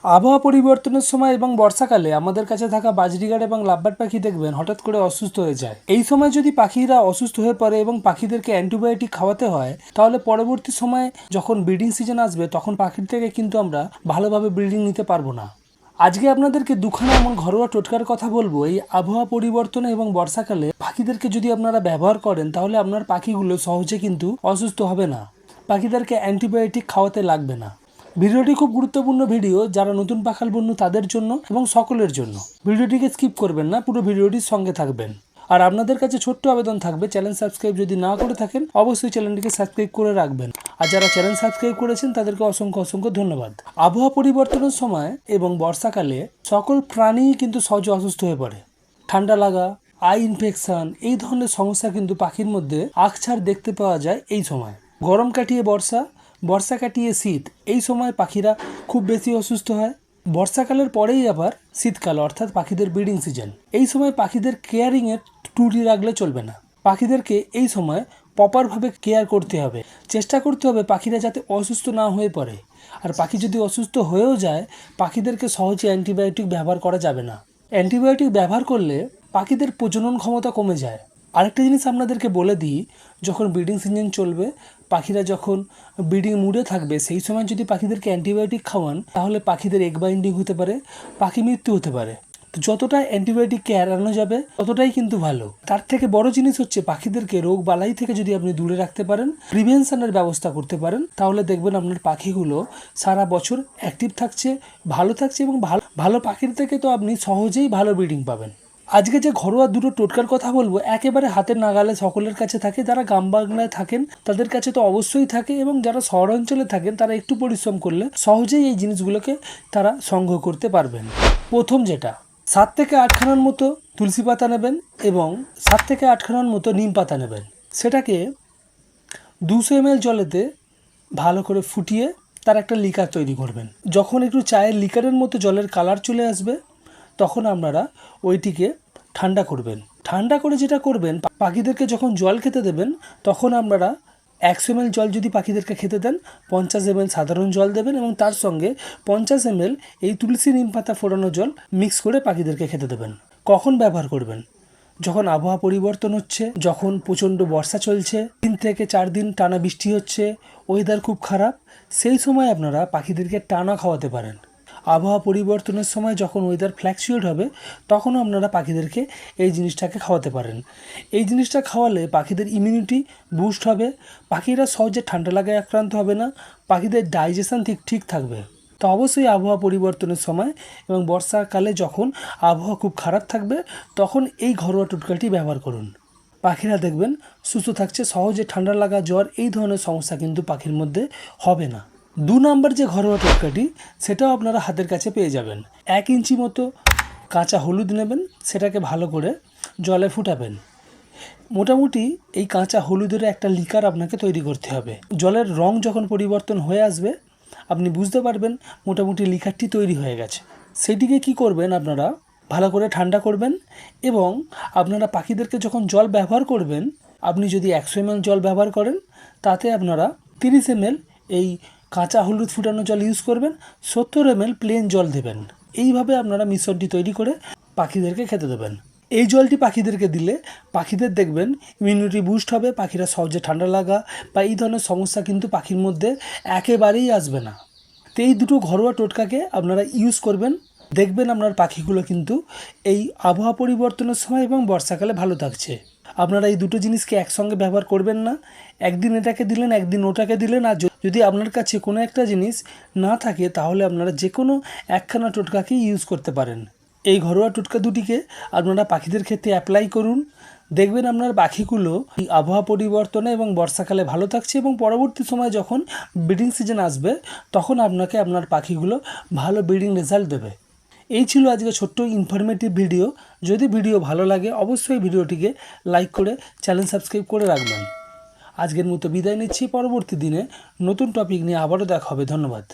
আবহাওয়া পরিবর্তনের সময় এবং বর্ষাকালে আমাদের কাছে থাকা বাজরিগার এবং লাভবার্ড পাখি দেখবেন হঠাৎ করে অসুস্থ হয়ে যায়। এই সময় যদি পাখিরা অসুস্থ হয়ে পড়ে এবং পাখিদেরকে অ্যান্টিবায়োটিক খাওয়াতে হয়, তাহলে পরবর্তী সময়ে যখন ব্রিডিং সিজন আসবে তখন পাখির থেকে কিন্তু আমরা ভালোভাবে ব্রিডিং নিতে পারবো না। আজকে আপনাদেরকে দুখানা এমন ঘরোয়া টোটকার কথা বলবো। এই আবহাওয়া পরিবর্তনে এবং বর্ষাকালে পাখিদেরকে যদি আপনারা ব্যবহার করেন তাহলে আপনার পাখিগুলো সহজে কিন্তু অসুস্থ হবে না, পাখিদেরকে অ্যান্টিবায়োটিক খাওয়াতে লাগবে না। ভিডিওটি খুব গুরুত্বপূর্ণ ভিডিও, যারা নতুন পাখাল বন্ধু তাদের জন্য এবং সকলের জন্য। ভিডিওটিকে স্কিপ করবেন না, পুরো ভিডিওটির সঙ্গে থাকবেন। আর আপনাদের কাছে ছোট্ট আবেদন থাকবে, চ্যানেল সাবস্ক্রাইব যদি না করে থাকেন অবশ্যই চ্যানেলটিকে সাবস্ক্রাইব করে রাখবেন। আর যারা চ্যানেল সাবস্ক্রাইব করেছেন তাদেরকে অসংখ্য ধন্যবাদ। আবহাওয়া পরিবর্তনের সময় এবং বর্ষাকালে সকল প্রাণী কিন্তু সহজে অসুস্থ হয়ে পড়ে। ঠান্ডা লাগা, আই ইনফেকশন, এই ধরনের সমস্যা কিন্তু পাখির মধ্যে আকছাড় দেখতে পাওয়া যায় এই সময়। গরম কাটিয়ে বর্ষা, বর্ষা কাটিয়ে শীত, এই সময় পাখিরা খুব বেশি অসুস্থ হয়। বর্ষাকালের পরেই আবার শীতকাল, অর্থাৎ পাখিদের ব্রিডিং সিজন। এই সময় পাখিদের কেয়ারিংয়ের ত্রুটি রাখলে চলবে না। পাখিদেরকে এই সময় প্রপারভাবে কেয়ার করতে হবে, চেষ্টা করতে হবে পাখিরা যাতে অসুস্থ না হয়ে পড়ে। আর পাখি যদি অসুস্থ হয়েও যায়, পাখিদেরকে সহজে অ্যান্টিবায়োটিক ব্যবহার করা যাবে না। অ্যান্টিবায়োটিক ব্যবহার করলে পাখিদের প্রজনন ক্ষমতা কমে যায়। আরেকটা জিনিস আপনাদেরকে বলে দিই, যখন ব্রিডিং সিজন চলবে, পাখিরা যখন ব্রিডিং মুডে থাকবে, সেই সময় যদি পাখিদেরকে অ্যান্টিবায়োটিক খাওয়ান তাহলে পাখিদের এগ বাইন্ডিং হতে পারে, পাখি মৃত্যু হতে পারে। তো যতটা অ্যান্টিবায়োটিককে এড়ানো যাবে ততটাই কিন্তু ভালো। তার থেকে বড় জিনিস হচ্ছে পাখিদেরকে রোগ বালাই থেকে যদি আপনি দূরে রাখতে পারেন, প্রিভেনশনের ব্যবস্থা করতে পারেন, তাহলে দেখবেন আপনার পাখিগুলো সারা বছর অ্যাক্টিভ থাকছে, ভালো থাকছে এবং ভালো পাখির থেকে তো আপনি সহজেই ভালো ব্রিডিং পাবেন। আজকে যে ঘরোয়া দুটো টোটকার কথা বলবো একেবারে হাতের নাগালে সকলের কাছে থাকে। যারা গ্রাম বাংলায় থাকেন তাদের কাছে তো অবশ্যই থাকে, এবং যারা শহরাঞ্চলে থাকেন তারা একটু পরিশ্রম করলে সহজেই এই জিনিসগুলোকে তারা সংগ্রহ করতে পারবেন। প্রথম যেটা, 7 থেকে 8 খানার মতো তুলসী পাতা নেবেন এবং 7 থেকে 8 খানার মতো নিম পাতা নেবেন। সেটাকে 200 ml জলেতে ভালো করে ফুটিয়ে তার একটা লিকার তৈরি করবেন। যখন একটু চায়ের লিকারের মতো জলের কালার চলে আসবে তখন আপনারা ওইটিকে ঠান্ডা করবেন। ঠান্ডা করে যেটা করবেন, পাখিদেরকে যখন জল খেতে দেবেন তখন আপনারা 100 ml জল যদি পাখিদেরকে খেতে দেন, 50 ml সাধারণ জল দেবেন এবং তার সঙ্গে 50 ml এই তুলসী নিম পাতা ফোড়ানো জল মিক্স করে পাখিদেরকে খেতে দেবেন। কখন ব্যবহার করবেন? যখন আবহাওয়া পরিবর্তন হচ্ছে, যখন প্রচণ্ড বর্ষা চলছে, 3 থেকে 4 দিন টানা বৃষ্টি হচ্ছে, ওয়েদার খুব খারাপ, সেই সময় আপনারা পাখিদেরকে টানা খাওয়াতে পারেন। আবহাওয়া পরিবর্তনের সময় যখন ওয়েদার ফ্ল্যাকচুয়েট হবে তখনও আপনারা পাখিদেরকে এই জিনিসটাকে খাওয়াতে পারেন। এই জিনিসটা খাওয়ালে পাখিদের ইমিউনিটি বুস্ট হবে, পাখিরা সহজে ঠান্ডা লাগায় আক্রান্ত হবে না, পাখিদের ডাইজেশন ঠিক থাকবে। তো অবশ্যই আবহাওয়া পরিবর্তনের সময় এবং বর্ষাকালে যখন আবহাওয়া খুব খারাপ থাকবে তখন এই ঘরোয়া টোটকাটি ব্যবহার করুন। পাখিরা দেখবেন সুস্থ থাকছে, সহজে ঠান্ডা লাগা, জ্বর, এই ধরনের সমস্যা কিন্তু পাখির মধ্যে হবে না। 2 নম্বর যে ঘরোয়া টোটকাটি, সেটাও আপনারা হাতের কাছে পেয়ে যাবেন। 1 ইঞ্চি মতো কাঁচা হলুদ নেবেন, সেটাকে ভালো করে জলে ফুটাবেন। মোটামুটি এই কাঁচা হলুদের একটা লিকার আপনাকে তৈরি করতে হবে। জলের রং যখন পরিবর্তন হয়ে আসবে আপনি বুঝতে পারবেন মোটামুটি লিকারটি তৈরি হয়ে গেছে। সেটিকে কি করবেন, আপনারা ভালো করে ঠান্ডা করবেন এবং আপনারা পাখিদেরকে যখন জল ব্যবহার করবেন, আপনি যদি 100 ml জল ব্যবহার করেন তাতে আপনারা 30 ml এই কাঁচা হলুদ ফুটানো জল ইউজ করবেন, 70 ml প্লেন জল দেবেন। এইভাবে আপনারা মিশ্রণটি তৈরি করে পাখিদেরকে খেতে দেবেন। এই জলটি পাখিদেরকে দিলে পাখিদের দেখবেন ইমিউনিটি বুস্ট হবে, পাখিরা সহজে ঠান্ডা লাগা বা এই ধরনের সমস্যা কিন্তু পাখির মধ্যে একেবারেই আসবে না। তো এই দুটো ঘরোয়া টোটকাকে আপনারা ইউজ করবেন, দেখবেন আপনার পাখিগুলো কিন্তু এই আবহাওয়া পরিবর্তনের সময় এবং বর্ষাকালে ভালো থাকছে। আপনারা এই দুটো জিনিসকে একসঙ্গে ব্যবহার করবেন না, একদিন এটাকে দিলেন একদিন ওটাকে দিলেন। আর যদি আপনার কাছে কোনো একটা জিনিস না থাকে তাহলে আপনারা যে কোনো একখানা টোটকাকেই ইউজ করতে পারেন। এই ঘরোয়া টোটকা দুটিকে আপনারা পাখিদের ক্ষেত্রে অ্যাপ্লাই করুন, দেখবেন আপনার পাখিগুলো এই আবহাওয়া পরিবর্তনে এবং বর্ষাকালে ভালো থাকছে এবং পরবর্তী সময় যখন ব্রিডিং সিজন আসবে তখন আপনাকে আপনার পাখিগুলো ভালো ব্রিডিং রেজাল্ট দেবে। এই ছিল আজকে ছোট্ট ইনফরমেটিভ ভিডিও। যদি ভিডিও ভালো লাগে অবশ্যই ভিডিওটিকে লাইক করে চ্যানেল সাবস্ক্রাইব করে রাখবেন। আজকের মতো বিদায় নিচ্ছি, পরবর্তী দিনে নতুন টপিক নিয়ে আবারও দেখা হবে। ধন্যবাদ।